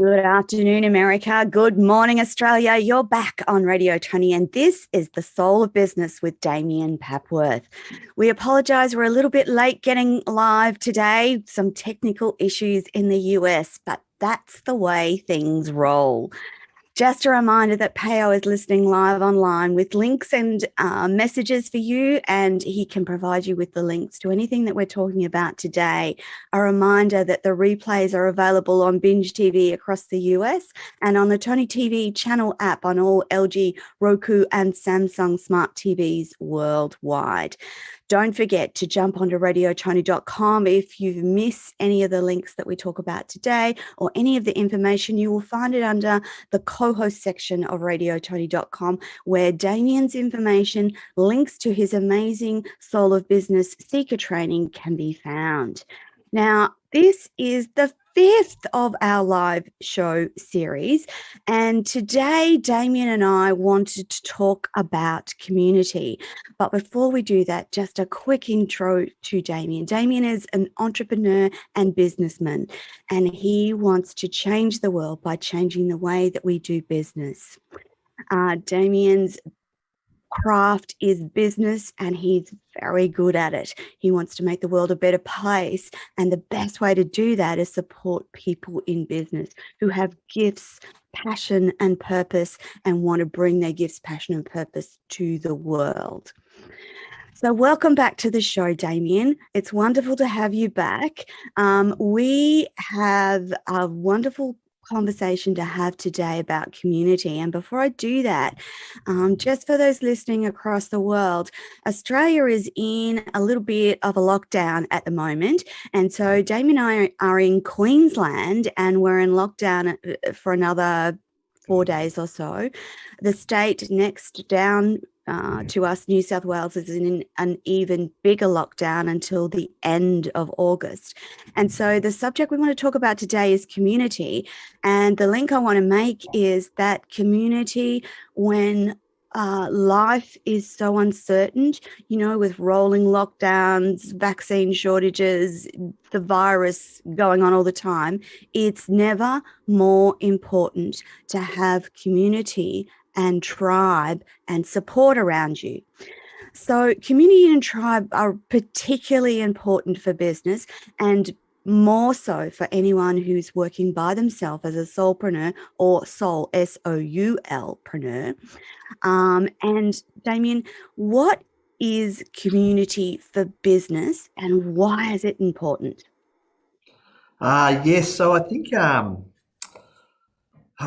Good afternoon, America. Good morning, Australia. You're back on Radio Toni, and this is The Soul of Business with Damian Papworth. We apologize, we're a little bit late getting live today. Some technical issues in the US, but that's the way things roll. Just a reminder that Peo is listening live online with links and messages for you, and he can provide you with the links to anything that we're talking about today. A reminder that the replays are available on Binge TV across the US and on the Toni TV channel app on all LG, Roku, and Samsung smart TVs worldwide. Don't forget to jump onto radiotoni.com. If you miss any of the links that we talk about today or any of the information, you will find it under the co-host section of radiotoni.com, where Damian's information, links to his amazing Soul of Business Seeker training can be found. Now, this is the 5th of our live show series, and today Damian and I wanted to talk about community. But before we do that, just a quick intro to Damian. Damian is an entrepreneur and businessman, and he wants to change the world by changing the way that we do business. Damian's craft is business, and he's very good at it. He wants to make the world a better place, and the best way to do that is support people in business who have gifts, passion, and purpose, and want to bring their gifts, passion, and purpose to the world. So welcome back to the show, Damian. It's wonderful to have you back. We have a wonderful conversation to have today about community. And before I do that, just for those listening across the world, Australia is in a little bit of a lockdown at the moment. And so Damian and I are in Queensland, and we're in lockdown for another 4 days or so. The state next down to us, New South Wales, is in an even bigger lockdown until the end of August. And so the subject we want to talk about today is community. And the link I want to make is that community when life is so uncertain, with rolling lockdowns, vaccine shortages, the virus going on all the time, it's never more important to have community and tribe and support around you. So community and tribe are particularly important for business, and more so for anyone who's working by themselves as a soulpreneur or soul, S-O-U-L-preneur. And Damian, what is community for business, and why is it important? Yes, so I think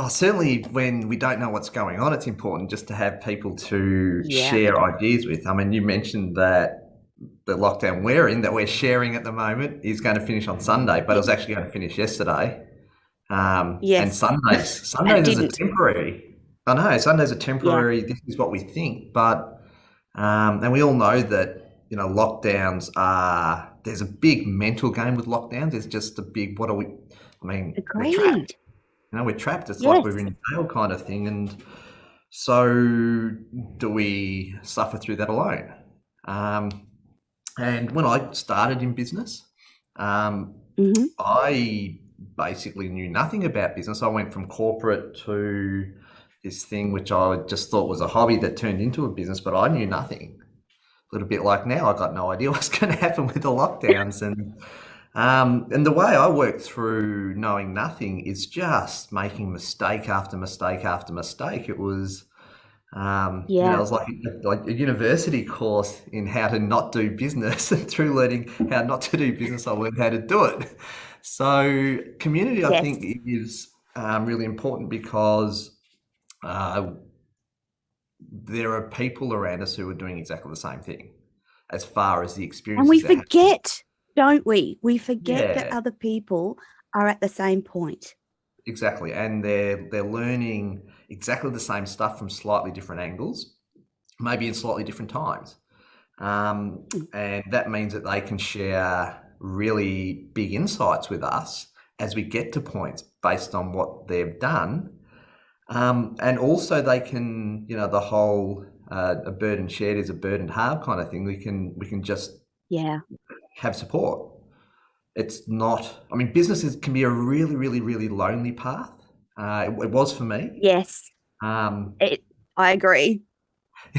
certainly when we don't know what's going on, it's important just to have people to share ideas with. I mean, you mentioned that the lockdown we're in, that we're sharing at the moment, is going to finish on Sunday, but it was actually going to finish yesterday. Yes. And Sundays is a temporary. I know, Sundays are temporary. Yeah. This is what we think, but and we all know that lockdowns are. There's a big mental game with lockdowns. There's just a big. What are we? I mean, agreed. We're trapped. We're trapped. It's like we're in jail kind of thing. And so do we suffer through that alone? And when I started in business, I basically knew nothing about business. I went from corporate to this thing, which I just thought was a hobby that turned into a business, but I knew nothing. A little bit like now, I got no idea what's going to happen with the lockdowns. And the way I work through knowing nothing is just making mistake after mistake after mistake. It was, it was like a university course in how to not do business, and through learning how not to do business, I learned how to do it. So community, I think, is really important because there are people around us who are doing exactly the same thing as far as the experience. And we forget, don't we? We forget that other people are at the same point. Exactly. And they're learning exactly the same stuff from slightly different angles, maybe in slightly different times. And that means that they can share really big insights with us as we get to points based on what they've done. And also they can, the whole a burden shared is a burden halved kind of thing. We can just have support. It's not, businesses can be a really, really, really lonely path. It was for me. Yes, Um, I agree.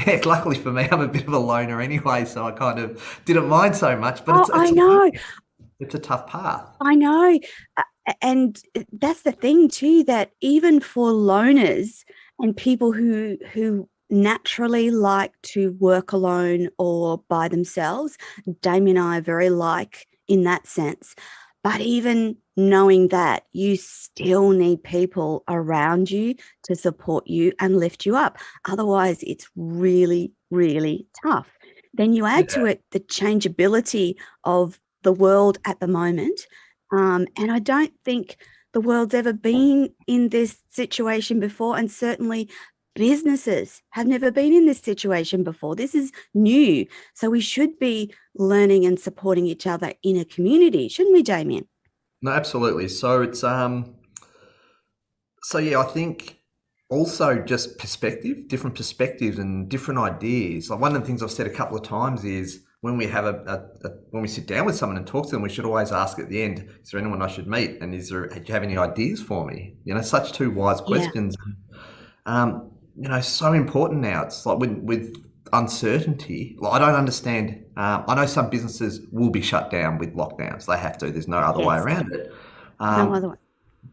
yeah, luckily for me, I'm a bit of a loner anyway, so I kind of didn't mind so much. But Oh, I know. it's a tough path. I know. And that's the thing too, that even for loners and people who naturally like to work alone or by themselves, Damien and I are very like in that sense. But even knowing that, you still need people around you to support you and lift you up. Otherwise, it's really, really tough. Then you add to Yeah. it the changeability of the world at the moment. And I don't think the world's ever been in this situation before. And certainly businesses have never been in this situation before. This is new. So we should be learning and supporting each other in a community, shouldn't we, Damien? No, absolutely. So it's so yeah, I think also just perspective, different perspectives and different ideas. Like one of the things I've said a couple of times is when we have when we sit down with someone and talk to them, we should always ask at the end, is there anyone I should meet? And do you have any ideas for me? You know, such two wise questions. So important now. It's like with uncertainty, like I don't understand. I know some businesses will be shut down with lockdowns. They have to. There's no other way around it. No other way.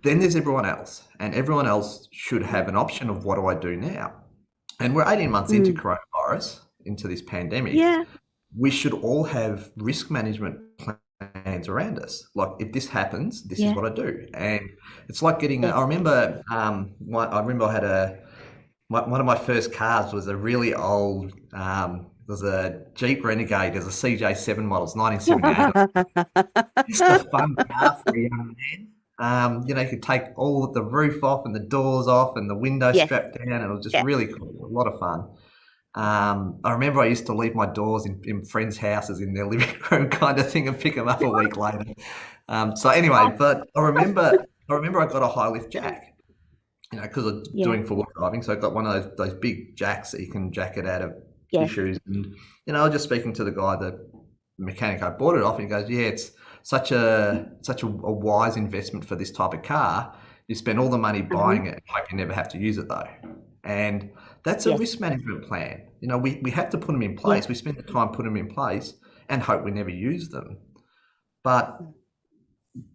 Then there's everyone else, and everyone else should have an option of what do I do now? And we're 18 months into coronavirus, into this pandemic. Yeah. We should all have risk management plans around us. Like if this happens, this is what I do. And it's like getting. I remember. I had one of my first cars was a really old. Was a Jeep Renegade. There's a CJ7 model. It's 1978. Just a fun car for a young man. You could take all of the roof off and the doors off and the windows strapped down. And it was just really cool. A lot of fun. I remember I used to leave my doors in friends' houses in their living room kind of thing and pick them up a week later. So anyway, but I remember I got a high lift jack, because I'm doing forward driving. So I got one of those big jacks that you can jack it out of issues. And, I was just speaking to the guy, the mechanic I bought it off, and he goes, yeah, it's such a wise investment for this type of car. You spend all the money buying it, hope you never have to use it though. And that's a risk management plan. We have to put them in place. We spend the time putting them in place and hope we never use them. But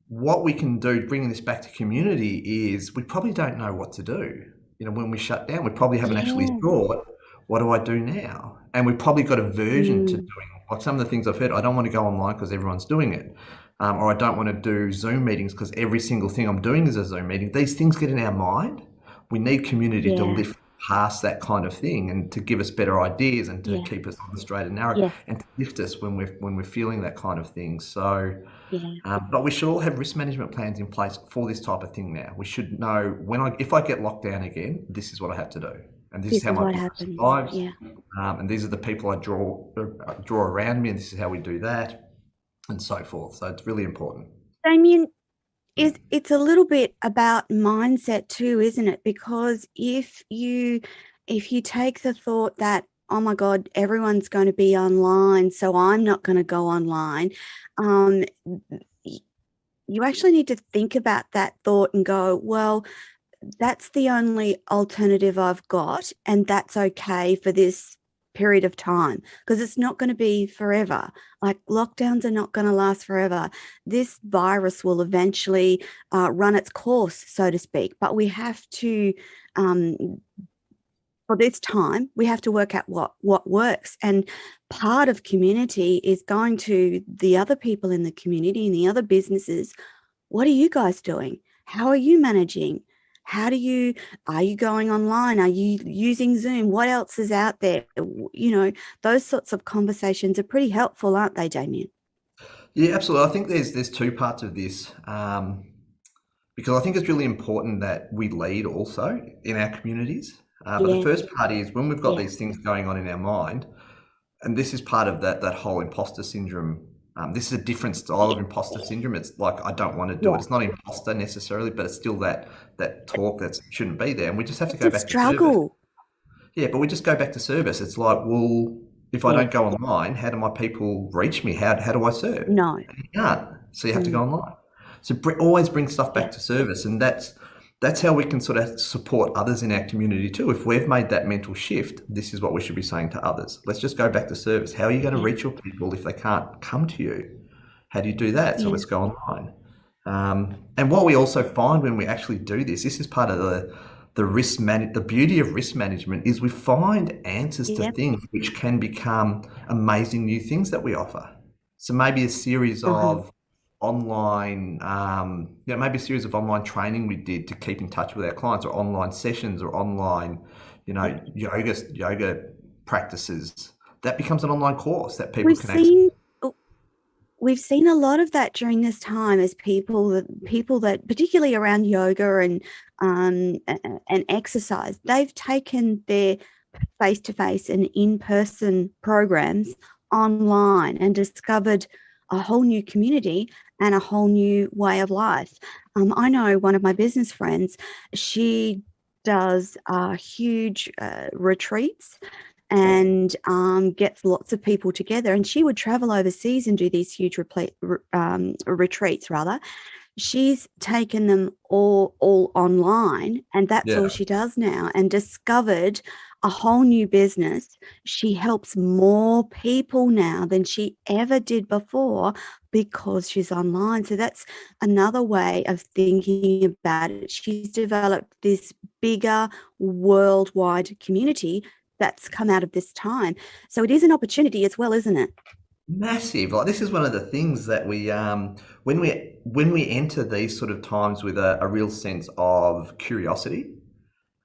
what we can do, bringing this back to community, is we probably don't know what to do. When we shut down, we probably haven't actually thought, what do I do now? And we've probably got a version to doing, like some of the things I've heard, I don't want to go online because everyone's doing it. Or I don't want to do Zoom meetings because every single thing I'm doing is a Zoom meeting. These things get in our mind. We need community to lift past that kind of thing and to give us better ideas and to keep us on the straight and narrow and to lift us when we're feeling that kind of thing. So, but we should all have risk management plans in place for this type of thing now. We should know if I get locked down again, this is what I have to do. And this is how my business survives. And these are the people I draw around me, and this is how we do that, and so forth. So it's really important. Damien, it's a little bit about mindset too, isn't it? Because if you take the thought that, oh my God, everyone's going to be online, so I'm not going to go online, you actually need to think about that thought and go, well, that's the only alternative I've got, and that's okay for this period of time, because it's not going to be forever. Like lockdowns are not going to last forever. This virus will eventually run its course, so to speak, but we have to for this time we have to work out what works. And part of community is going to the other people in the community and the other businesses. What are you guys doing? How are you managing? Are you going online? Are you using Zoom? What else is out there? Those sorts of conversations are pretty helpful, aren't they, Damien? Yeah, absolutely. I think there's two parts of this, because I think it's really important that we lead also in our communities. But the first part is when we've got these things going on in our mind, and this is part of that whole imposter syndrome. This is a different style of imposter syndrome. It's like, I don't want to do it. It's not imposter necessarily, but it's still that talk that shouldn't be there. And we just have to go back to service. Yeah, but we just go back to service. It's like, well, if I don't go online, how do my people reach me? How do I serve? No. And you can't. So you have to go online. So always bring stuff back to service. And that's that's how we can sort of support others in our community too. If we've made that mental shift, this is what we should be saying to others. Let's just go back to service. How are you going to reach your people if they can't come to you? How do you do that? So let's go online. And what we also find when we actually do this is part of the beauty of risk management is we find answers to things which can become amazing new things that we offer. So maybe a series of online, maybe a series of online training we did to keep in touch with our clients, or online sessions, or online, yoga practices. That becomes an online course that people can access. We've seen a lot of that during this time as people that particularly around yoga and exercise, they've taken their face-to-face and in-person programs online and discovered a whole new community and a whole new way of life. I know one of my business friends, she does huge retreats and gets lots of people together, and she would travel overseas and do these huge retreats rather. She's taken them all online, and that's all she does now, and discovered a whole new business. She helps more people now than she ever did before because she's online. So that's another way of thinking about it. She's developed this bigger worldwide community that's come out of this time. So it is an opportunity as well, isn't it? Massive. Like, this is one of the things that we when we enter these sort of times with a real sense of curiosity,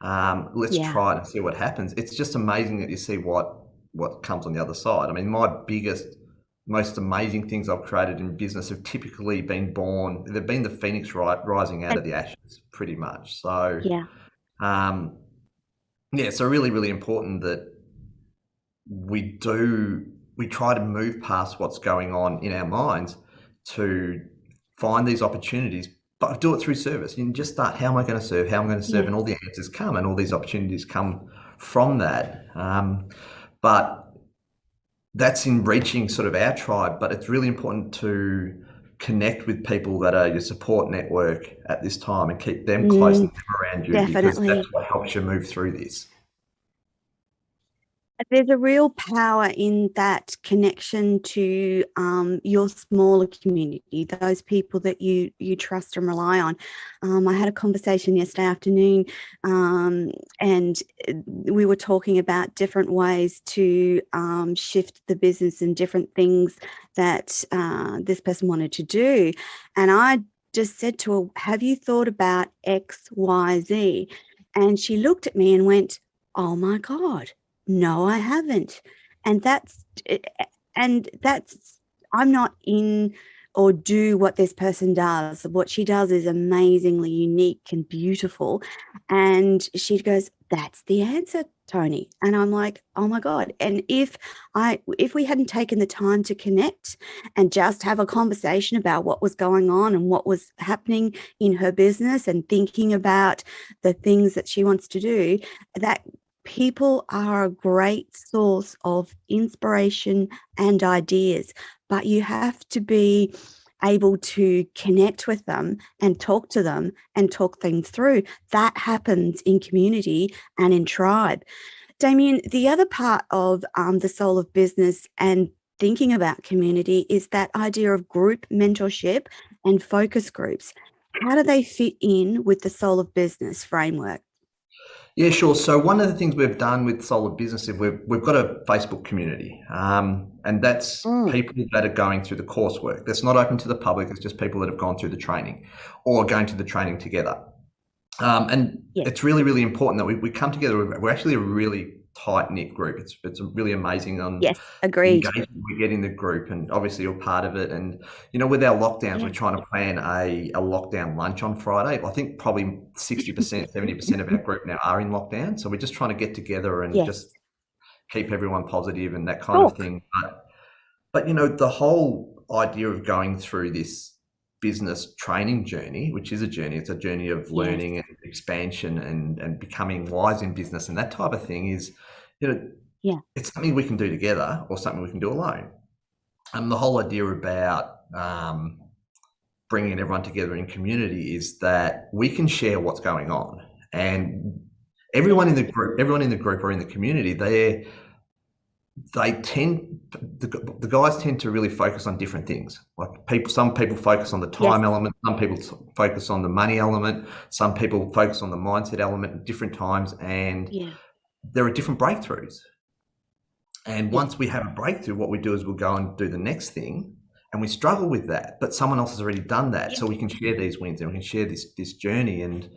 let's try it and see what happens. It's just amazing that you see what comes on the other side. I mean, my biggest, most amazing things I've created in business have typically been born. They've been the phoenix rising out of the ashes, pretty much. So so really, really important that we try to move past what's going on in our minds to find these opportunities, but do it through service. You can just start, how am I going to serve? How am I going to serve? And all the answers come, and all these opportunities come from that. But that's in reaching sort of our tribe, but it's really important to connect with people that are your support network at this time and keep them close and around you, because that's what helps you move through this. There's a real power in that connection to your smaller community, those people that you trust and rely on. I had a conversation yesterday afternoon, and we were talking about different ways to shift the business and different things that this person wanted to do. And I just said to her, have you thought about X, Y, Z? And she looked at me and went, oh my God. No, I haven't. And that's I'm not in or do what this person does. What she does is amazingly unique and beautiful. And she goes, that's the answer, Toni. And I'm like, oh my God. And if we hadn't taken the time to connect and just have a conversation about what was going on and what was happening in her business and thinking about the things that she wants to do, that people are a great source of inspiration and ideas, but you have to be able to connect with them and talk to them and talk things through. That happens in community and in tribe. Damian, the other part of the soul of business and thinking about community is that idea of group mentorship and focus groups. How do they fit in with the soul of business framework? Yeah, sure. So one of the things we've done with Soul of Business is we've got a Facebook community, and that's people that are going through the coursework. That's not open to the public. It's just people that have gone through the training or going to the training together. It's really, really important that we come together. We're actually a really tight-knit group. It's really amazing on agreed. engagement we get in the group, and obviously you're part of it. And with our lockdowns, we're trying to plan a lockdown lunch on Friday. I think probably 60%, 70% of our group now are in lockdown, so we're just trying to get together and just keep everyone positive and that kind of thing. But the whole idea of going through this business training journey, which is a journey, it's a journey of learning and expansion and becoming wise in business and that type of thing, is it's something we can do together or something we can do alone. And the whole idea about bringing everyone together in community is that we can share what's going on, and everyone in the group or in the community, the guys tend to really focus on different things. Like some people focus on the time element, some people focus on the money element, some people focus on the mindset element at different times, and there are different breakthroughs. And once we have a breakthrough, what we do is we'll go and do the next thing, and we struggle with that, but someone else has already done that. So we can share these wins and we can share this journey. And,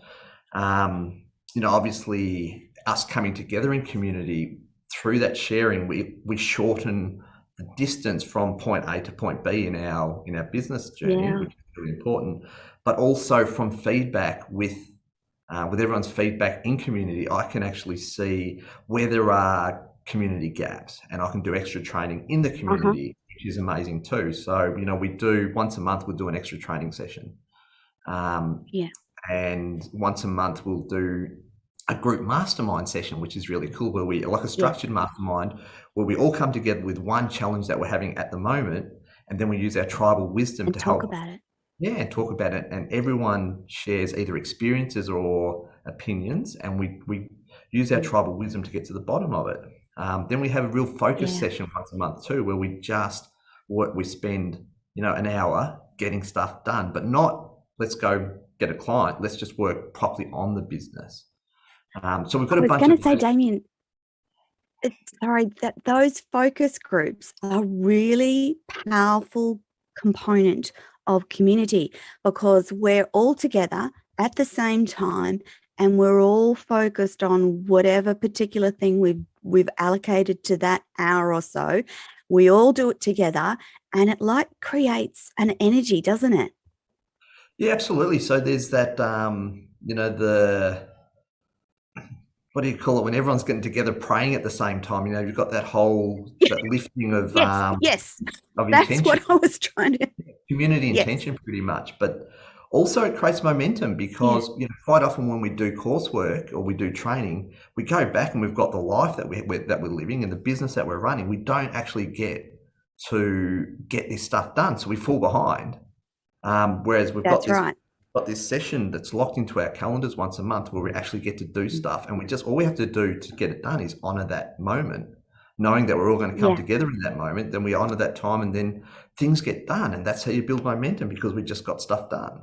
obviously us coming together in community through that sharing, we shorten the distance from point A to point B in our business journey, which is really important, but also from feedback with everyone's feedback in community, I can actually see where there are community gaps, and I can do extra training in the community, which is amazing too. So, we do once a month, we'll do an extra training session. And once a month we'll do a group mastermind session, which is really cool, where we, like a structured mastermind, where we all come together with one challenge that we're having at the moment, and then we use our tribal wisdom to talk about it. And talk about it, and everyone shares either experiences or opinions, and we use our tribal wisdom to get to the bottom of it. Then we have a real focus session once a month too, where we spend an hour getting stuff done, but not let's go get a client. Let's just work properly on the business. So we've got a bunch. I was going to say, Damian, that those focus groups are really powerful component of community, because we're all together at the same time, and we're all focused on whatever particular thing we've allocated to that hour or so. We all do it together, and it creates an energy, doesn't it? Yeah, absolutely. So there's that, what do you call it, when everyone's getting together praying at the same time? You've got that whole that lifting of of that's intention. what I was trying to community intention, pretty much. But also it creates momentum, because quite often when we do coursework or we do training, we go back and we've got the life that we're living and the business that we're running. We don't actually get to get this stuff done, so we fall behind. Whereas we've got this session that's locked into our calendars once a month, where we actually get to do stuff, and all we have to do to get it done is honor that moment, knowing that we're all going to come together in that moment. Then we honor that time, and then things get done, and that's how you build momentum, because we just got stuff done.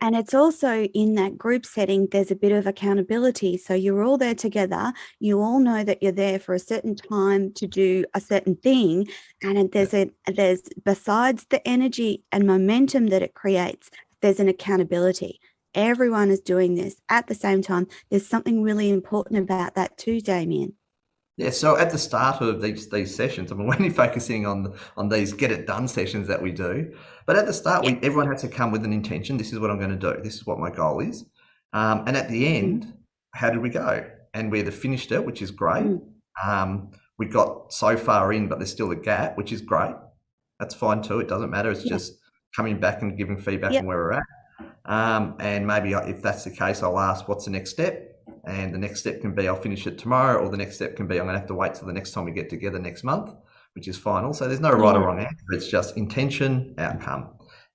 And it's also in that group setting, there's a bit of accountability. So you're all there together. You all know that you're there for a certain time to do a certain thing. And there's besides the energy and momentum that it creates, there's an accountability. Everyone is doing this at the same time. There's something really important about that too, Damian. Yeah, so at the start of these sessions, we're only focusing on these get it done sessions that we do. But at the start, everyone has to come with an intention. This is what I'm going to do. This is what my goal is. And at the end, how did we go? And we either finished it, which is great. We got so far in, but there's still a gap, which is great. That's fine too. It doesn't matter. It's just coming back and giving feedback on where we're at. And maybe if that's the case, I'll ask, what's the next step? And the next step can be I'll finish it tomorrow, or the next step can be I'm going to have to wait till the next time we get together next month, which is final. So there's no right or wrong answer. It's just intention, outcome,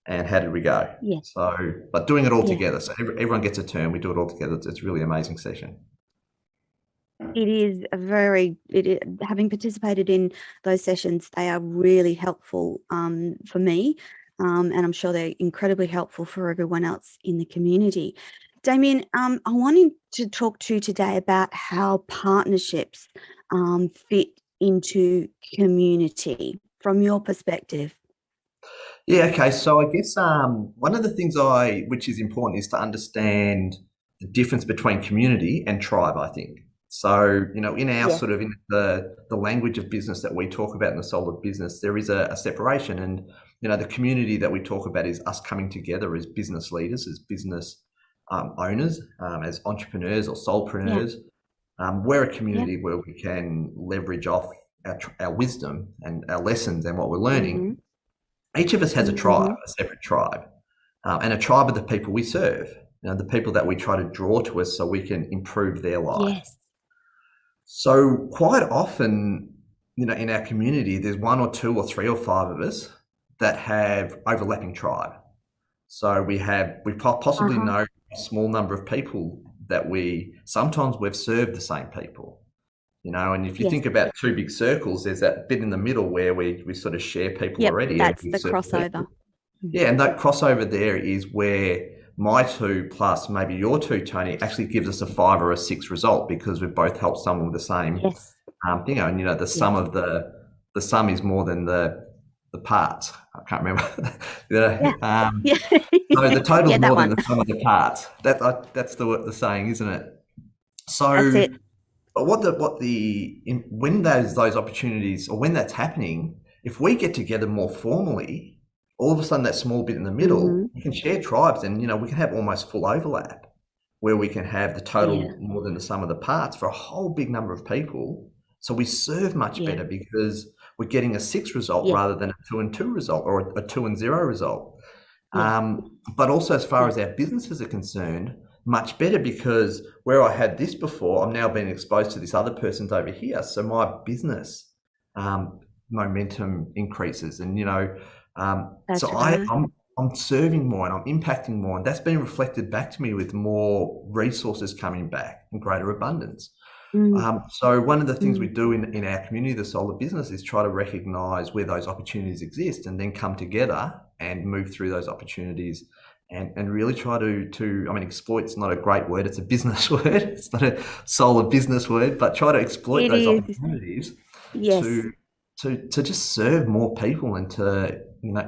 and how did we go? So, but doing it all together. So everyone gets a turn. We do it all together. It's a really amazing session. It is having participated in those sessions, they are really helpful for me, and I'm sure they're incredibly helpful for everyone else in the community. Damian, I wanted to talk to you today about how partnerships fit into community from your perspective. Yeah, okay. So I guess one of the things which is important is to understand the difference between community and tribe, I think. So, in our sort of in the language of business that we talk about in the soul of business, there is a separation. And, the community that we talk about is us coming together as business leaders, as business owners, as entrepreneurs or soulpreneurs. We're a community where we can leverage off our wisdom and our lessons and what we're learning. Each of us has a tribe, a separate tribe, and a tribe of the people we serve, the people that we try to draw to us so we can improve their life. So quite often, in our community, there's one or two or three or five of us that have overlapping tribe. So we possibly know a small number of people that sometimes we've served the same people, and if you think about two big circles, there's that bit in the middle where we sort of share people already. That's the crossover. Yeah, and that crossover there is where my 2 plus maybe your 2, Toni, actually gives us a 5 or a 6 result, because we've both helped someone with the same thing. And the sum of the sum is more than the parts. I can't remember. So the total is more than the sum of the parts. That's the saying, isn't it? So that's it. But when those opportunities, or when that's happening, if we get together more formally, all of a sudden that small bit in the middle, we can share tribes, and we can have almost full overlap, where we can have the total more than the sum of the parts for a whole big number of people. So we serve much better, because we're getting a 6 result rather than a 2 and 2 result, or a 2 and 0 result. But also, as far as our businesses are concerned, much better, because where I had this before, I'm now being exposed to this other person's over here. So my business momentum increases, and I'm serving more, and I'm impacting more, and that's been reflected back to me with more resources coming back and greater abundance. So one of the things we do in our community, the Soul of Business, is try to recognize where those opportunities exist, and then come together and move through those opportunities, and really try to exploit's not a great word, it's a business word, it's not a Soul of Business word, but try to exploit those opportunities to just serve more people, and to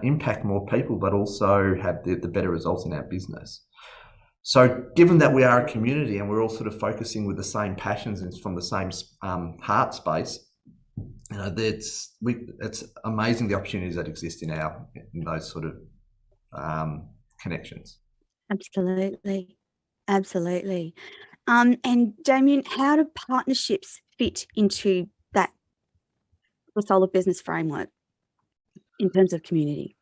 impact more people, but also have the better results in our business. So given that we are a community, and we're all sort of focusing with the same passions and from the same heart space, it's amazing the opportunities that exist in those sort of connections. Absolutely. And Damian, how do partnerships fit into the Soul of Business framework in terms of community?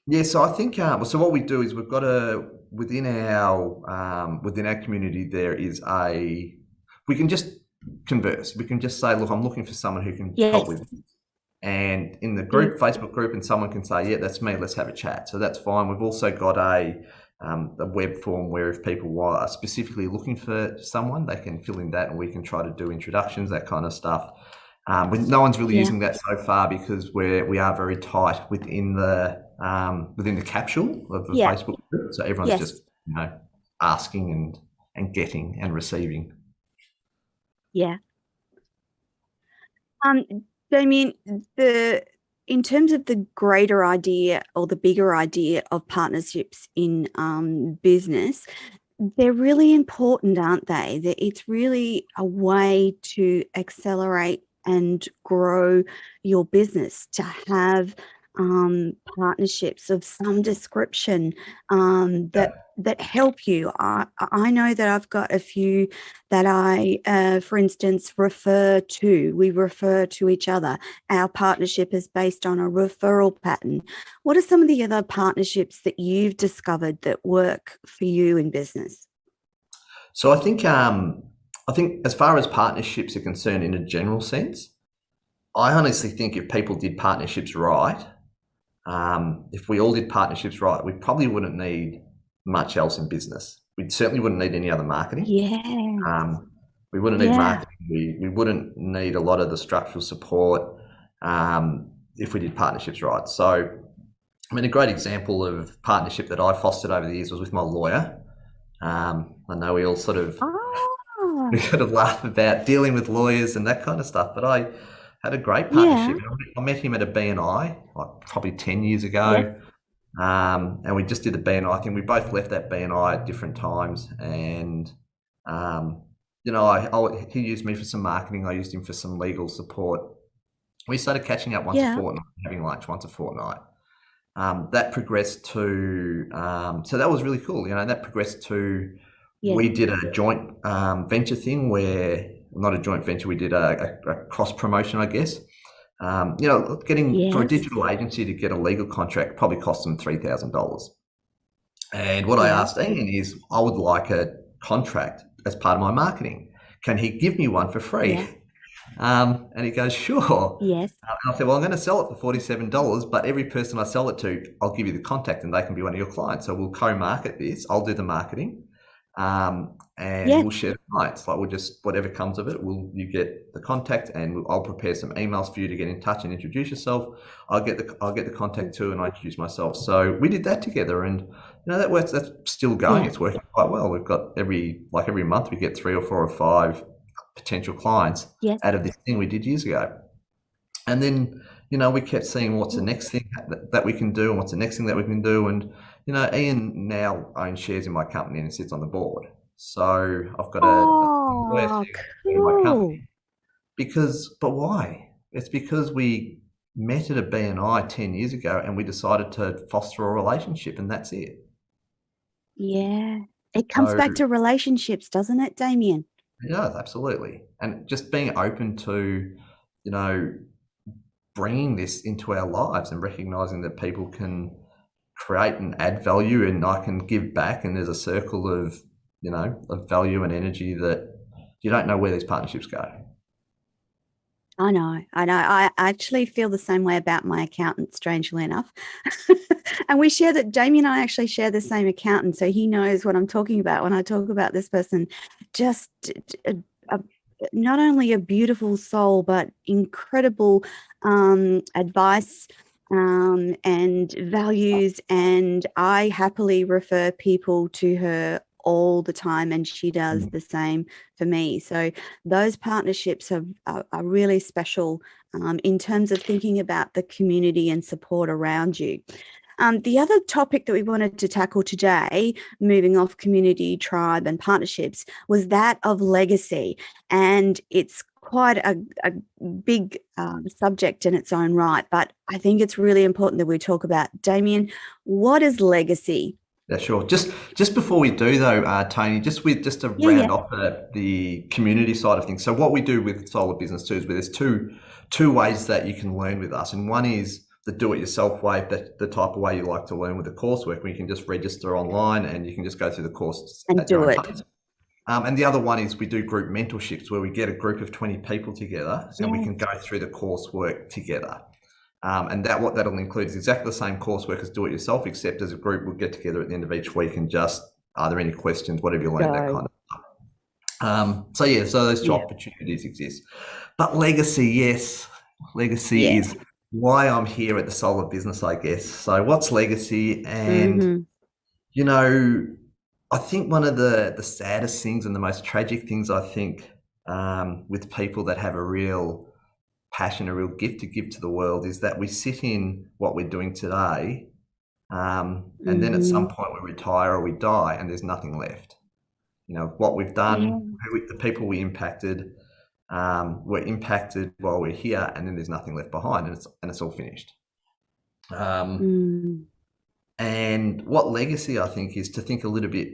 Yeah, so I think so what we do is we've got within our community, there is we can just converse. We can just say, look, I'm looking for someone who can help with this. And in the group, Facebook group, and someone can say, yeah, that's me, let's have a chat. So that's fine. We've also got a web form where if people are specifically looking for someone, they can fill in that, and we can try to do introductions, that kind of stuff. No one's really using that so far, because we are very tight within the capsule of the Facebook group. So everyone's just asking and getting and receiving. Yeah. Damian, in terms of the greater idea, or the bigger idea of partnerships in business, they're really important, aren't they? It's really a way to accelerate and grow your business, to have partnerships of some description that help you. I know that I've got a few that I, for instance, refer to. We refer to each other. Our partnership is based on a referral pattern. What are some of the other partnerships that you've discovered that work for you in business? So I think as far as partnerships are concerned, in a general sense, I honestly think if people did partnerships right, if we all did partnerships right, we probably wouldn't need much else in business. We certainly wouldn't need any other marketing. We wouldn't need marketing. We wouldn't need a lot of the structural support if we did partnerships right. So, a great example of partnership that I fostered over the years was with my lawyer. I know we all sort of laugh about dealing with lawyers and that kind of stuff, but I had a great partnership. I met him at a BNI probably 10 years ago. And we just did the BNI thing. We both left that BNI at different times, and he used me for some marketing. I used him for some legal support. We started catching up once a fortnight, having lunch once a fortnight. That progressed to so that was really cool. That progressed to we did a joint venture thing where, not a joint venture, we did a cross promotion, I guess. Getting for a digital agency to get a legal contract probably cost them $3,000. And what I asked Ian is, I would like a contract as part of my marketing. Can he give me one for free? And he goes, sure. Yes. And I said, well, I'm going to sell it for $47, but every person I sell it to, I'll give you the contact and they can be one of your clients. So we'll co-market this. I'll do the marketing. And Yes. we'll share the clients. Like we'll just, whatever comes of it, you get the contact, and I'll prepare some emails for you to get in touch and introduce yourself. I'll get the contact too, and I introduce myself. So we did that together, and that works. That's still going. Yeah. It's working quite well. We've got every month we get 3 or 4 or 5 potential clients Yes. out of this thing we did years ago. And then we kept seeing what's the next thing that we can do, and what's the next thing that we can do. And Ian now owns shares in my company and sits on the board. So I've got Oh, in my cool. company. But why? It's because we met at a BNI 10 years ago and we decided to foster a relationship, and that's it. Yeah. It comes back to relationships, doesn't it, Damian? It does, absolutely. And just being open to, bringing this into our lives and recognizing that people can create and add value, and I can give back, and there's a circle of value and energy that you don't know where these partnerships go. I know. I actually feel the same way about my accountant, strangely enough. And we share that. Jamie and I actually share the same accountant, so he knows what I'm talking about when I talk about this person. Just not only a beautiful soul, but incredible advice and values. And I happily refer people to her all the time, and she does the same for me. So those partnerships are really special in terms of thinking about the community and support around you. The other topic that we wanted to tackle today, moving off community, tribe, and partnerships, was that of legacy. And it's quite a big subject in its own right, but I think it's really important that we talk about. Damian, what is legacy? Yeah, sure. Just before we do though, Toni, just to round off the community side of things. So what we do with Solar Business too is there's two ways that you can learn with us, and one is the do-it-yourself way, the type of way you like to learn with the coursework, where you can just register online and you can just go through the course and do it. And the other one is we do group mentorships, where we get a group of 20 people together and we can go through the coursework together. And what that'll include is exactly the same coursework as do-it-yourself, except as a group we'll get together at the end of each week and just, are there any questions, whatever you learned, that kind of stuff. So those two opportunities exist. But legacy, yes. Legacy is why I'm here at the Solar Business, I guess. So what's legacy? And, I think one of the saddest things and the most tragic things, I think, with people that have a real passion, a real gift to give to the world, is that we sit in what we're doing today, and then at some point we retire or we die and there's nothing left. What we've done, the people we impacted, were impacted while we're here, and then there's nothing left behind, and it's all finished. And what legacy, I think, is to think a little bit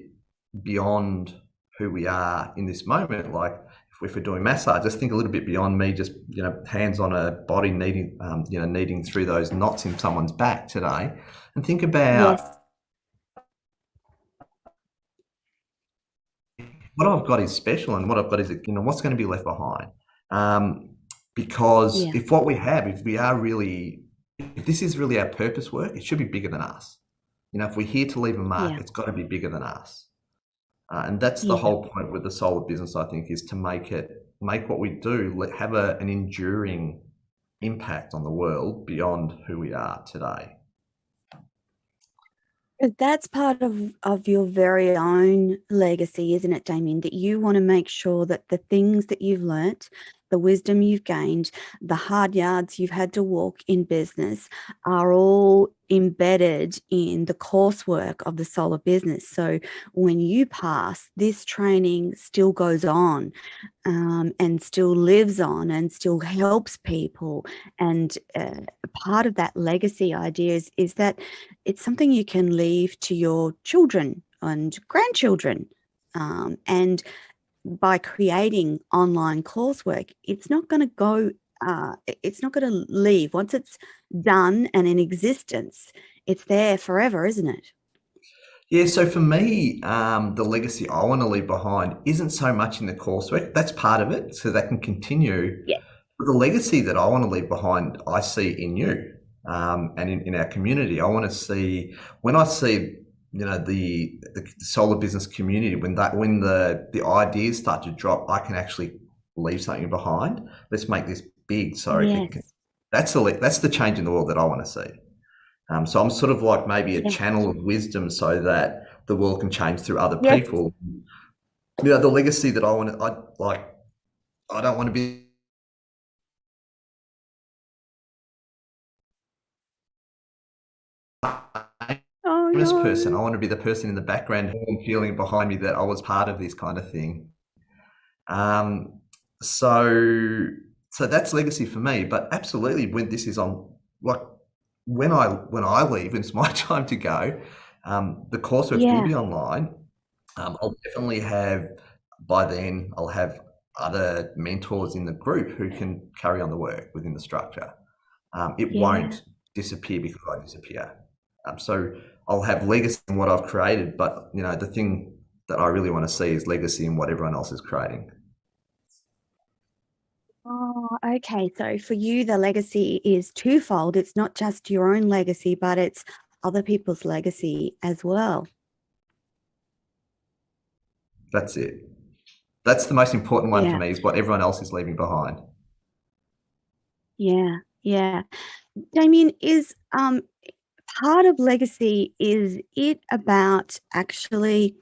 beyond who we are in this moment. Like if we're doing massage, just think a little bit beyond me, just, hands on a body kneading through those knots in someone's back today, and think about what I've got is special, and what I've got is, what's going to be left behind. Because if this is really our purpose work, it should be bigger than us. If we're here to leave a mark, it's got to be bigger than us. And that's the whole point with the Solar Business, I think, is to make what we do have an enduring impact on the world beyond who we are today. That's part of your very own legacy, isn't it, Damian? That you want to make sure that the things that you've learnt, the wisdom you've gained, the hard yards you've had to walk in business are all embedded in the coursework of the Solar Business. So when you pass, this training still goes on and still lives on and still helps people. And part of that legacy idea is that it's something you can leave to your children and grandchildren. And by creating online coursework, it's not going to go, it's not going to leave. Once it's done and in existence, it's there forever, isn't it? Yeah, so for me, the legacy I want to leave behind isn't so much in the coursework. That's part of it, so that can continue. Yeah. But the legacy that I want to leave behind, I see in you, and in our community. I want to see when I see, the solar business community, when the ideas start to drop, I can actually leave something behind. Let's make this big, so Yes. that's the change in the world that I want to see. So I'm sort of like maybe a Yeah. channel of wisdom so that the world can change through other Yes. people. The legacy that I don't want to be a Oh famous person. I no. want to be the person in the background feeling behind me that I was part of this kind of thing. Um, so so that's legacy for me. But absolutely, when this is on, like when I leave, when it's my time to go, the coursework will Yeah. be online. I'll definitely have, by then, I'll have other mentors in the group who can carry on the work within the structure. It Yeah. won't disappear because I disappear. So I'll have legacy in what I've created, but the thing that I really want to see is legacy in what everyone else is creating. Oh, okay. So for you, the legacy is twofold. It's not just your own legacy, but it's other people's legacy as well. That's it. That's the most important one for Yeah. me, is what everyone else is leaving behind. Yeah. Yeah. Damien, is part of legacy, is it about actually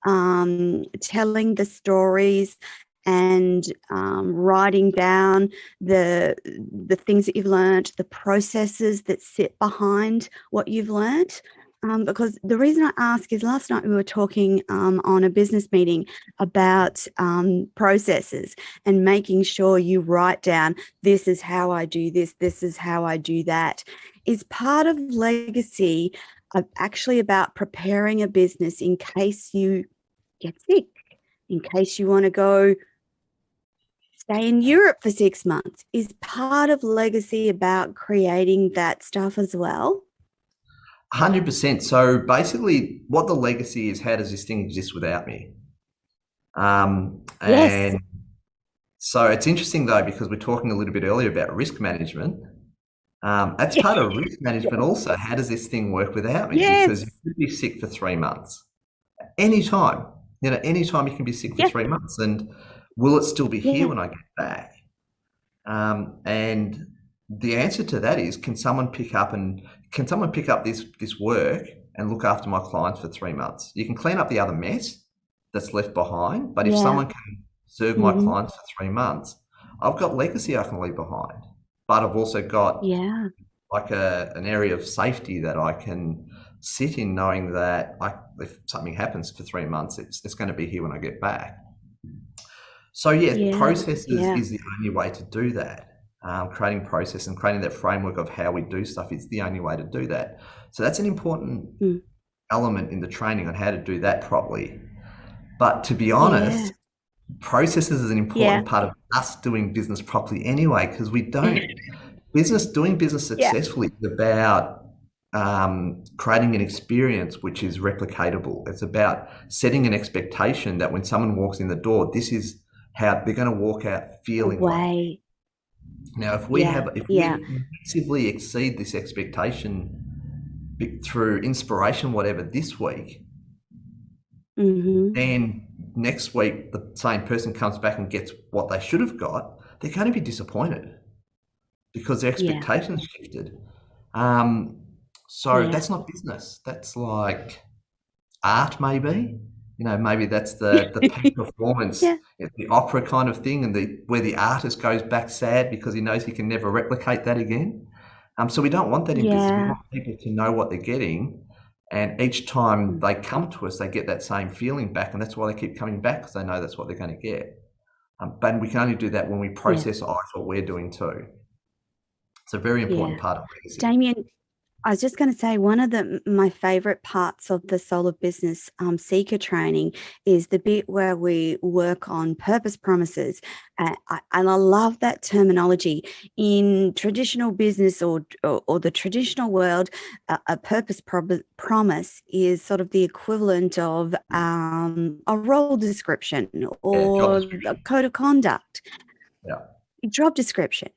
telling the stories and writing down the things that you've learned, the processes that sit behind what you've learned? Because the reason I ask is last night we were talking on a business meeting about processes and making sure you write down, this is how I do this, this is how I do that. Is part of legacy actually about preparing a business in case you get sick, in case you want to go stay in Europe for 6 months? Is part of legacy about creating that stuff as well? 100%. So basically, what the legacy is, how does this thing exist without me? Yes. And so it's interesting though, because we're talking a little bit earlier about risk management. That's part of risk management also. How does this thing work without me? Because you Yes. could be sick for 3 months. Anytime, anytime you can be sick for Yeah. 3 months, and will it still be here Yeah. when I get back? And the answer to that is, can someone pick up this work and look after my clients for 3 months? You can clean up the other mess that's left behind, but if Yeah. someone can serve my Mm-hmm. clients for 3 months, I've got legacy I can leave behind. But I've also got Yeah. like an area of safety that I can sit in, knowing that if something happens for 3 months, it's going to be here when I get back. So yeah, Yeah. processes Yeah. is the only way to do that. Creating process and creating that framework of how we do stuff is the only way to do that. So that's an important element in the training on how to do that properly. But to be honest, processes is an important part of us doing business properly anyway, because we don't. Doing business successfully is about creating an experience which is replicatable. It's about setting an expectation that when someone walks in the door, this is how they're going to walk out feeling like. Now, if we massively exceed this expectation through inspiration, whatever, this week, then next week the same person comes back and gets what they should have got, they're going to be disappointed because their expectations shifted. So that's not business. That's like art, maybe. Maybe that's the peak performance, the opera kind of thing, and where the artist goes back sad because he knows he can never replicate that again. So we don't want that in business. We want people to know what they're getting, and each time they come to us, they get that same feeling back, and that's why they keep coming back, because they know that's what they're going to get. But we can only do that when we process what we're doing too. It's a very important part of legacy. Damian, I was just going to say one of my favorite parts of the Soul of Business Seeker training is the bit where we work on purpose promises, and I love that terminology. In traditional business or the traditional world, a purpose promise is sort of the equivalent of a role description Yeah, job or a description. code of conduct. Yeah. Job description.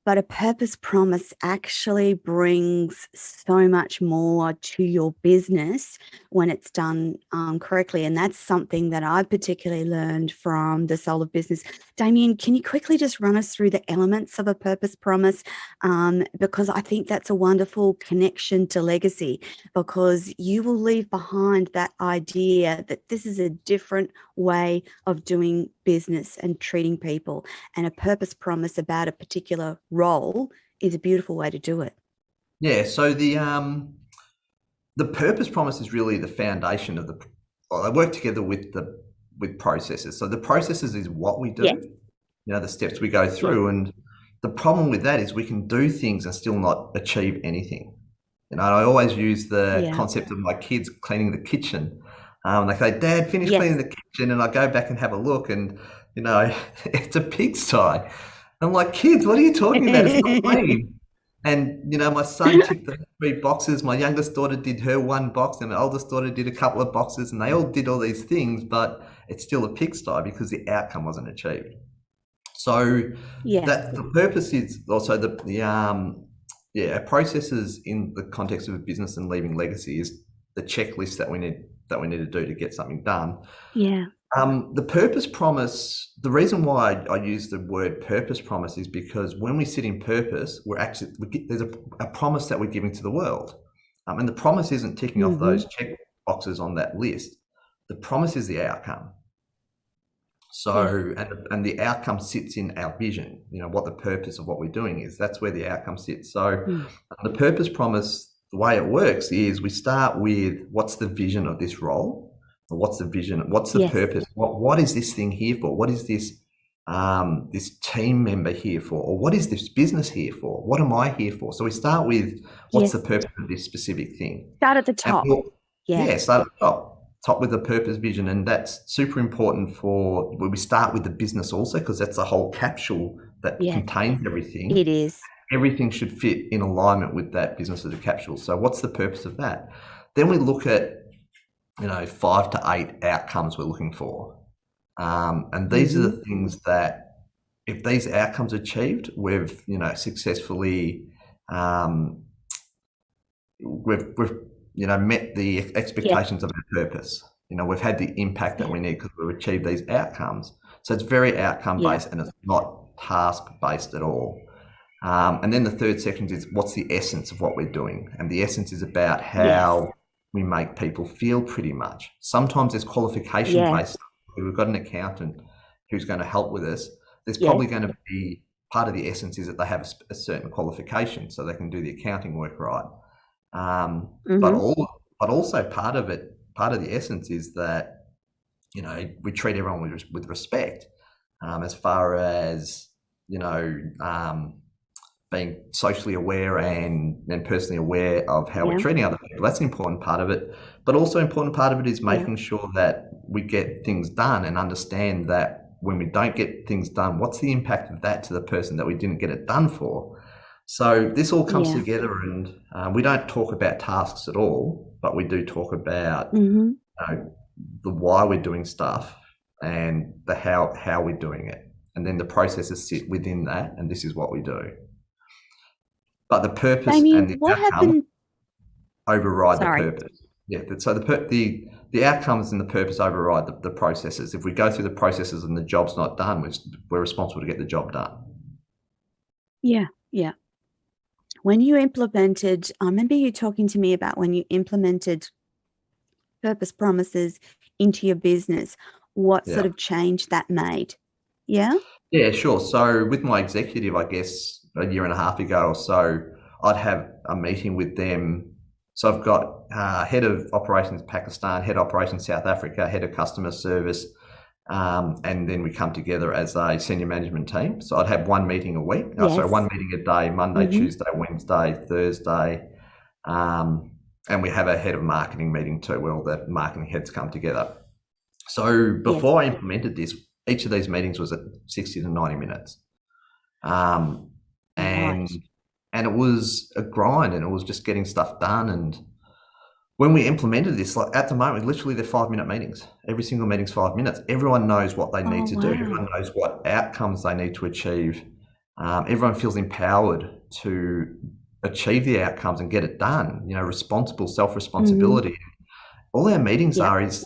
But a purpose promise actually brings so much more to your business when it's done correctly. And that's something that I particularly learned from the Soul of Business. Damian, can you quickly just run us through the elements of a purpose promise? Because I think that's a wonderful connection to legacy, because you will leave behind that idea that this is a different way of doing business and treating people. And a purpose promise about a particular role is a beautiful way to do it. Yeah. So the purpose promise is really the foundation of they work together with processes. So the processes is what we do, Yes. the steps we go through. And the problem with that is we can do things and still not achieve anything. I always use the concept of my kids cleaning the kitchen. They say, "Dad, finish cleaning the kitchen," and I go back and have a look, and it's a pigsty. I'm like, "Kids, what are you talking about? It's not clean." And my son ticked the 3 boxes. My youngest daughter did her 1 box, and my oldest daughter did a couple of boxes, and they all did all these things, but it's still a pigsty because the outcome wasn't achieved. So that the purpose is also processes in the context of a business and leaving legacy is the checklist that we need to do to get something done. Yeah. The purpose promise, the reason why I use the word purpose promise is because when we sit in purpose, there's a promise that we're giving to the world. And the promise isn't ticking off those check boxes on that list. The promise is the outcome. So, and the outcome sits in our vision, what the purpose of what we're doing is. That's where the outcome sits. So the purpose promise, the way it works is we start with what's the vision of this role? What's the vision? What's the purpose? What is this thing here for? What is this this team member here for? Or what is this business here for? What am I here for? So we start with what's the purpose of this specific thing? Start at the top. Start at the top with the purpose vision. And that's super important for where we start with the business also, because that's the whole capsule that contains everything. It is. Everything should fit in alignment with that business as a capsule. So what's the purpose of that? Then we look at 5 to 8 outcomes we're looking for. And these are the things that if these outcomes are achieved, we've, successfully, we've met the expectations of our purpose. We've had the impact that we need because we've achieved these outcomes. So it's very outcome based and it's not task based at all. And then the third section is what's the essence of what we're doing? And the essence is about how we make people feel pretty much. Sometimes there's qualification based. We've got an accountant who's going to help with us. There's probably going to be part of the essence is that they have a certain qualification so they can do the accounting work right. But also part of the essence is that, we treat everyone with respect, as far as, being socially aware and personally aware of how we're treating other people. That's an important part of it. But also an important part of it is making sure that we get things done and understand that when we don't get things done, what's the impact of that to the person that we didn't get it done for? So this all comes together, and we don't talk about tasks at all, but we do talk about the why we're doing stuff and the how we're doing it. And then the processes sit within that, and this is what we do. But the purpose and the outcome override the purpose. Yeah. So the outcomes and the purpose override the processes. If we go through the processes and the job's not done, we're responsible to get the job done. Yeah. Yeah. When you implemented, I remember you talking to me about when you implemented purpose promises into your business, what sort of change that made. Yeah. Yeah, sure. So with my executive, I guess a year and a half ago or so, I'd have a meeting with them. So I've got head of operations Pakistan, head of operations South Africa, head of customer service, and then we come together as a senior management team. So I'd have one meeting a week. One meeting a day, Monday, Tuesday, Wednesday, Thursday. And we have a head of marketing meeting too, where all the marketing heads come together. So before I implemented this, each of these meetings was at 60 to 90 minutes. And it was a grind, and it was just getting stuff done. And when we implemented this, like at the moment, literally they're 5-minute meetings. Every single meeting's 5 minutes. Everyone knows what they need to do. Everyone knows what outcomes they need to achieve. Everyone feels empowered to achieve the outcomes and get it done. You know, responsible self-responsibility. All our meetings are is,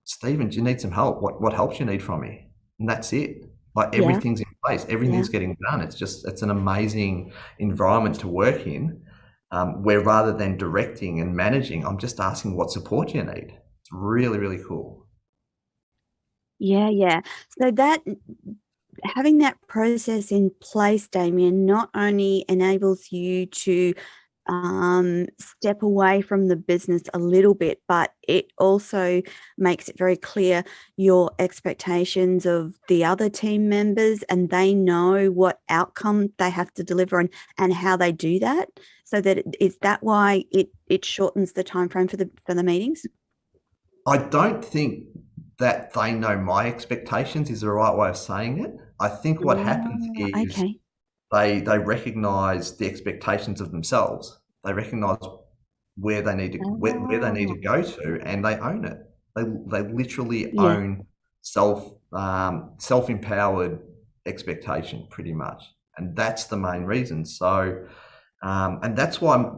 Stephen, do you need some help? What help do you need from me? And that's it. Like everything's in place. Everything's getting done. It's an amazing environment to work in. Where rather than directing and managing, I'm just asking what support you need. It's really, really cool. Yeah. So that having that process in place, Damian, not only enables you to step away from the business a little bit, but it also makes it very clear your expectations of the other team members, and they know what outcome they have to deliver and how they do that. So is that why it shortens the time frame for the meetings? I don't think that they know my expectations is the right way of saying it. I think what happens is they recognize the expectations of themselves. They recognize where they need to where they need to go to, and they own it. They literally own self-empowered expectation pretty much, and that's the main reason. So, and that's why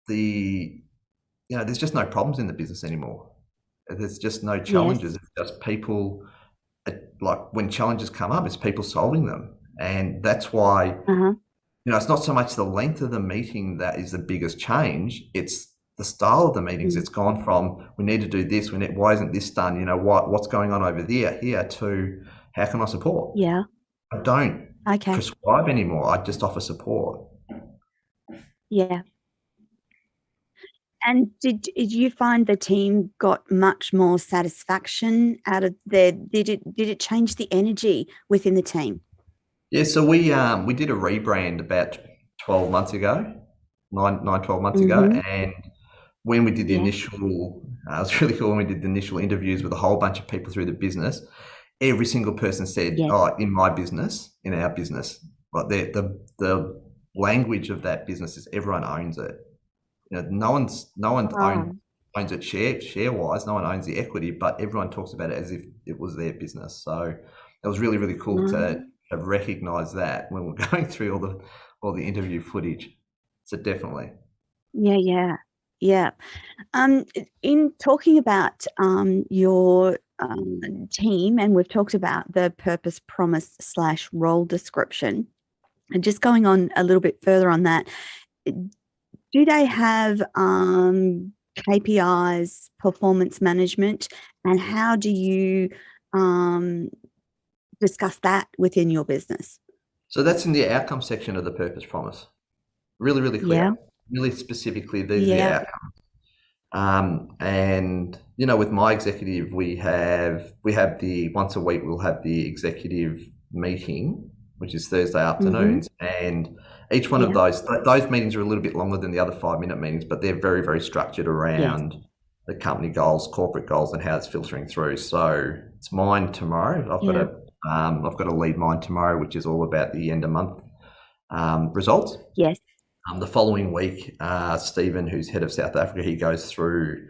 there's just no problems in the business anymore. There's just no challenges. It's just people. Like when challenges come up, it's people solving them, and that's why. It's not so much the length of the meeting that is the biggest change. It's the style of the meetings. It's gone from we need to do this. Why isn't this done? What's going on over there? Here to how can I support? Yeah. I don't prescribe anymore. I just offer support. Yeah. And did you find the team got much more satisfaction out of did it change the energy within the team? Yeah, so we did a rebrand about 12 months ago, 12 months ago. And when we did the initial, it was really cool when we did the initial interviews with a whole bunch of people through the business. Every single person said, "Oh, in my business, in our business, like the language of that business is everyone owns it. No one owns it share wise. No one owns the equity, but everyone talks about it as if it was their business." So it was really, really cool to have recognized that when we're going through all the interview footage. So definitely. Yeah. In talking about your team, and we've talked about the purpose, promise / role description, and just going on a little bit further on that, do they have KPIs, performance management, and how do you discuss that within your business? So that's in the outcome section of the purpose promise. Really, really clear. Really specifically, these are the outcomes. And with my executive, we have the once a week we'll have the executive meeting, which is Thursday afternoons, and each one of those meetings are a little bit longer than the other 5-minute meetings, but they're very, very structured around the company goals, corporate goals, and how it's filtering through. So it's mine tomorrow. I've got to lead mine tomorrow, which is all about the end of month results. Yes. The following week, Stephen, who's head of South Africa, he goes through,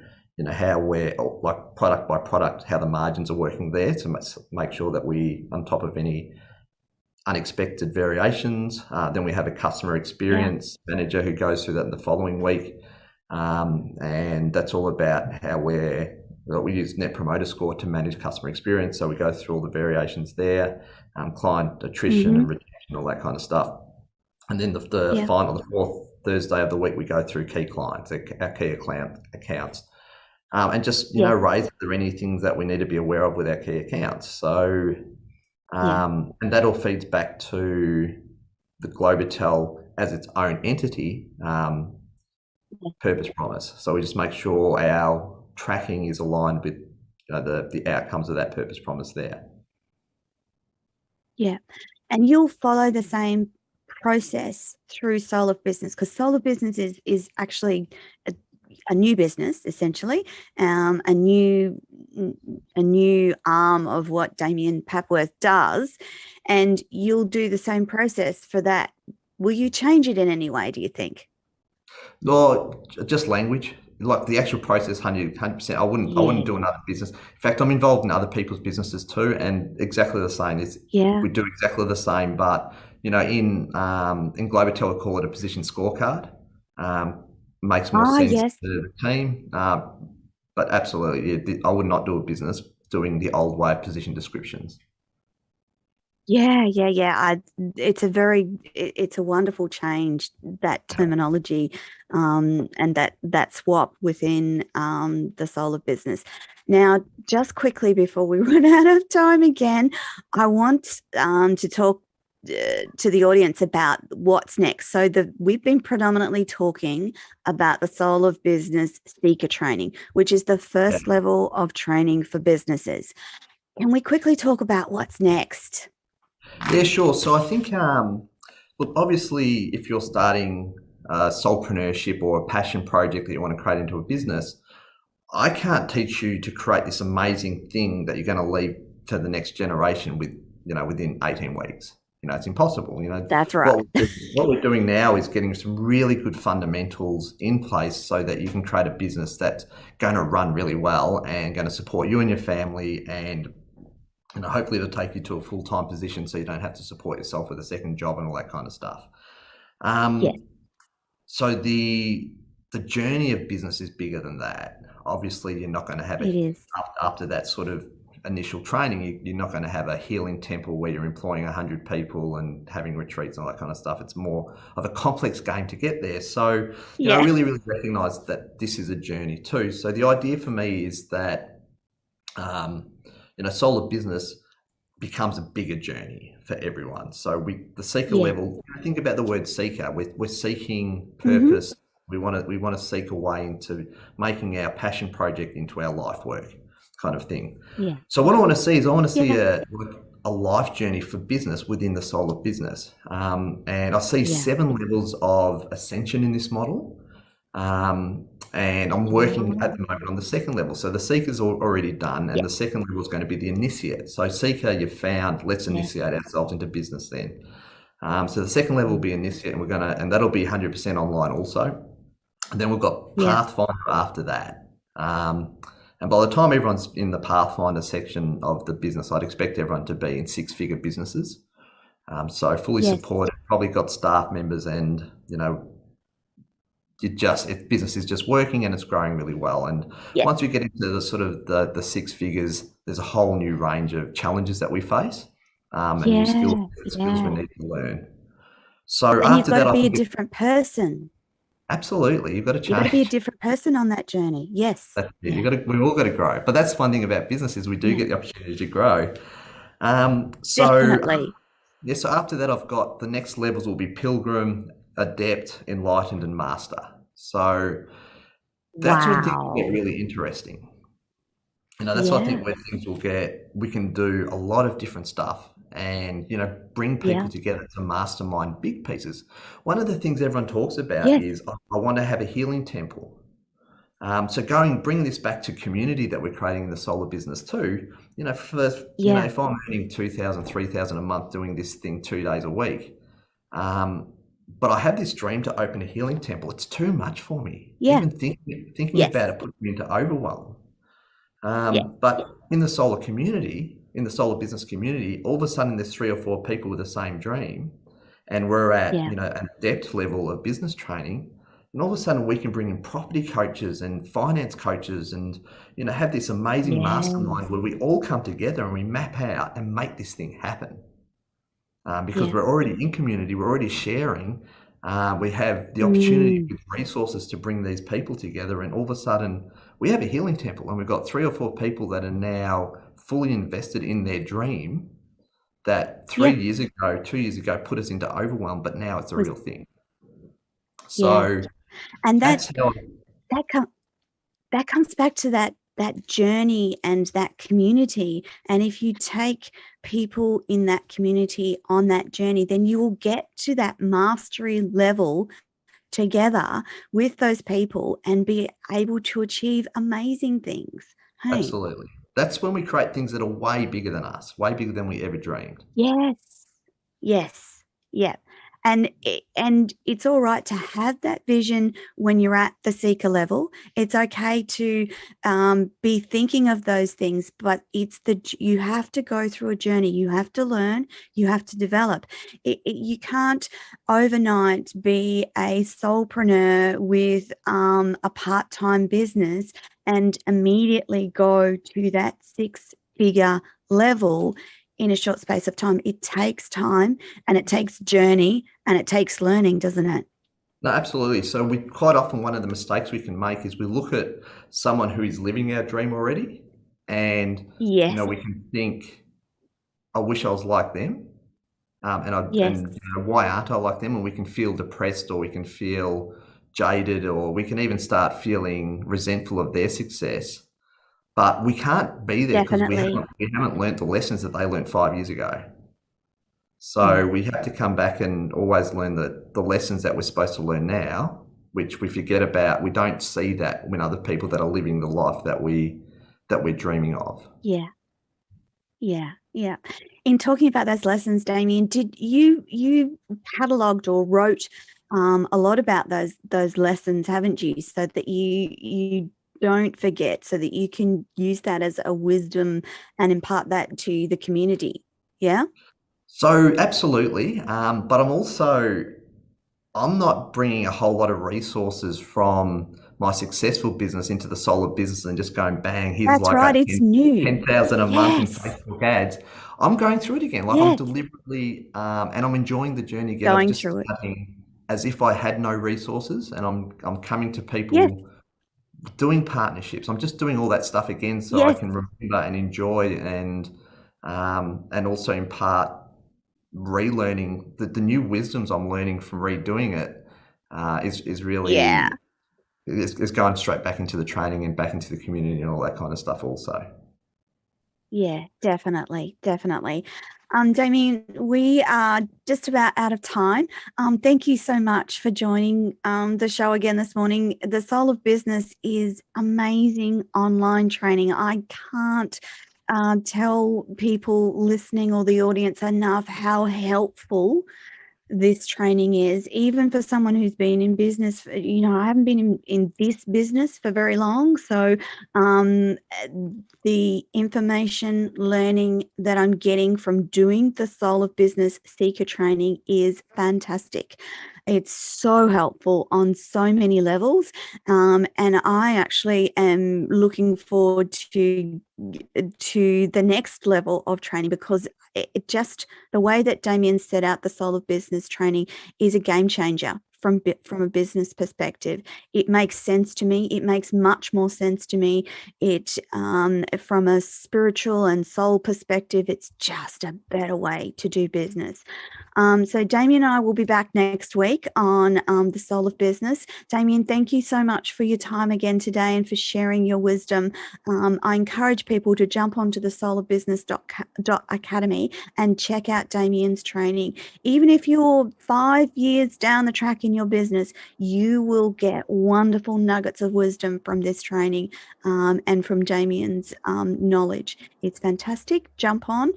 how we're like product by product, how the margins are working there to make sure that we on top of any unexpected variations. Then we have a customer experience manager who goes through that in the following week. And that's all about how we use Net Promoter Score to manage customer experience. So we go through all the variations there, client attrition and retention, all that kind of stuff. And then the final, the fourth Thursday of the week, we go through key clients, our key accounts. And just, raise if there are any things that we need to be aware of with our key accounts. So, and that all feeds back to the Globotel as its own entity, purpose promise. So we just make sure our tracking is aligned with the outcomes of that purpose promise there. Yeah. And you'll follow the same process through Soul of Business, because Soul of Business is actually a new business, essentially, a new arm of what Damian Papworth does, and you'll do the same process for that. Will you change it in any way, do you think? No, just language. Like the actual process, 100%. I wouldn't do another business. In fact, I'm involved in other people's businesses too, and exactly the same. We do exactly the same, but in Globotel, we call it a position scorecard. Makes more sense to the team, but absolutely, I would not do a business doing the old way of position descriptions. It's a wonderful change, that terminology, and that swap within the Soul of Business. Now, just quickly before we run out of time again, I want to talk to the audience about what's next. So we've been predominantly talking about the Soul of Business Seeker training, which is the first level of training for businesses. Can we quickly talk about what's next? Yeah, sure. So I think, look, obviously, if you're starting a soulpreneurship or a passion project that you want to create into a business, I can't teach you to create this amazing thing that you're going to leave to the next generation within 18 weeks. It's impossible. That's right. What we're doing now is getting some really good fundamentals in place so that you can create a business that's going to run really well and going to support you and your family, and hopefully it'll take you to a full-time position so you don't have to support yourself with a second job and all that kind of stuff. So the journey of business is bigger than that. Obviously, you're not going to have it after that sort of initial training. You're not going to have a healing temple where you're employing 100 people and having retreats and all that kind of stuff. It's more of a complex game to get there. So I really, really recognize that this is a journey too. So the idea for me is that Soul of Business becomes a bigger journey for everyone. So the seeker level, think about the word seeker. We're seeking purpose. We want to seek a way into making our passion project into our life work, kind of thing. So what I want to see is a life journey for business within the Soul of Business, and I see 7 levels of ascension in this model. And I'm working at the moment on the second level. So the seeker's already done, and the second level is going to be the initiate. So seeker, you've found, let's initiate ourselves into business then. So the second level will be initiate, and that'll be 100% online also. And then we've got Pathfinder after that. And by the time everyone's in the Pathfinder section of the business, I'd expect everyone to be in 6-figure businesses. So fully supported, probably got staff members, and business is just working and it's growing really well. And once we get into the sort of the 6 figures, there's a whole new range of challenges that we face, and new skills we need to learn. So and after you've got to be a different person. Absolutely, you've got to change. You've got to be a different person on that journey. Yes, we've all got to grow. But that's one thing about business is we do get the opportunity to grow. Definitely. So after that, I've got the next levels will be Pilgrim, Adept, Enlightened, and Master. So that's when things get really interesting. That's what I think where things we can do a lot of different stuff and, bring people together to mastermind big pieces. One of the things everyone talks about is I want to have a healing temple. So bring this back to community that we're creating in the Soul of Business too. If I'm earning 2,000, 3,000 a month doing this thing 2 days a week, but I have this dream to open a healing temple. It's too much for me. Even thinking about it puts me into overwhelm. But in the Soul of community, in the Soul of Business community, all of a sudden there's 3 or 4 people with the same dream, and we're at an adept level of business training. And all of a sudden we can bring in property coaches and finance coaches and, have this amazing mastermind where we all come together and we map out and make this thing happen. Because we're already in community, we're already sharing, we have the opportunity with resources to bring these people together, and all of a sudden we have a healing temple, and we've got 3 or 4 people that are now fully invested in their dream that 2 years ago put us into overwhelm, but now it's a real thing. So and that comes back to that that journey and that community. And if you take people in that community on that journey, then you will get to that mastery level together with those people and be able to achieve amazing things. Hey. Absolutely. That's when we create things that are way bigger than us, way bigger than we ever dreamed. Yes. Yes. Yeah. And it's all right to have that vision when you're at the seeker level. It's okay to be thinking of those things, but you have to go through a journey. You have to learn. You have to develop. You can't overnight be a soulpreneur with a part-time business and immediately go to that six-figure level in a short space of time. It takes time, and it takes journey, and it takes learning, doesn't it? No, absolutely. So we quite often, one of the mistakes we can make is we look at someone who is living our dream already, and Yes. we can think, I wish I was like them. Yes. And why aren't I like them? And we can feel depressed, or we can feel jaded, or we can even start feeling resentful of their success. But we can't be there because we haven't learnt the lessons that they learnt 5 years ago. So we have to come back and always learn the lessons that we're supposed to learn now, which we forget about. We don't see that when other people that are living the life that we're dreaming of. Yeah. Yeah. Yeah. In talking about those lessons, Damian, did you catalogued or wrote a lot about those lessons, haven't you? So that you don't forget, so that you can use that as a wisdom and impart that to the community. Yeah. So absolutely. But I'm not bringing a whole lot of resources from my successful business into the soul of business and just going, bang, here's That's like right. It's new. 10,000 a month in Yes. Facebook ads. I'm going through it again. Like, I'm deliberately, and I'm enjoying the journey again. Going of just through it. starting as if I had no resources, and I'm coming to people, doing partnerships. I'm just doing all that stuff again so I can remember and enjoy, and also impart, relearning the new wisdoms I'm learning from redoing it. Is really is going straight back into the training and back into the community and all that kind of stuff also. Yeah, definitely. Damian, we are just about out of time. Thank you so much for joining the show again this morning. The Soul of Business is amazing online training. I can't tell people listening or the audience enough how helpful this training is, even for someone who's been in business. I haven't been in this business for very long, so the information learning that I'm getting from doing the Soul of Business Seeker training is fantastic. It's so helpful on so many levels, and I actually am looking forward to the next level of training, because it just, the way that Damian set out the Soul of Business training is a game changer from a business perspective. It makes sense to me. It makes much more sense to me. It from a spiritual and soul perspective, it's just a better way to do business. So Damian and I will be back next week on the Soul of Business. Damian, thank you so much for your time again today and for sharing your wisdom. I encourage people to jump onto the soulofbusiness.academy and check out Damian's training. Even if you're 5 years down the track in your business, you will get wonderful nuggets of wisdom from this training and from Damian's knowledge. It's fantastic. Jump on.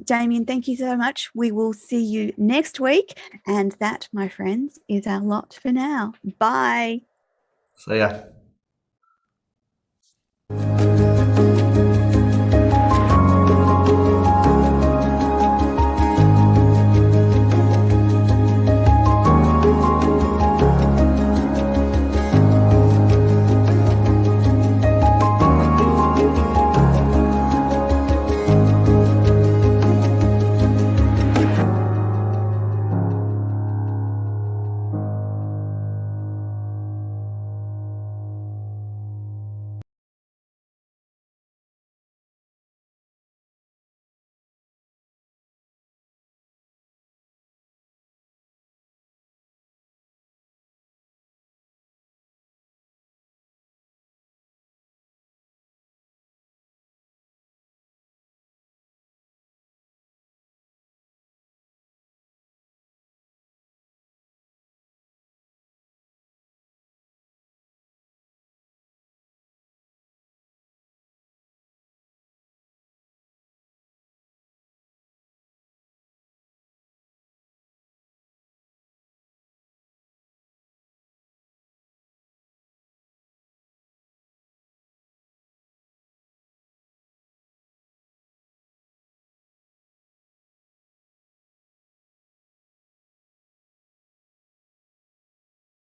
Damian, thank you so much. We will see you next week. And that, my friends, is our lot for now. Bye. See ya.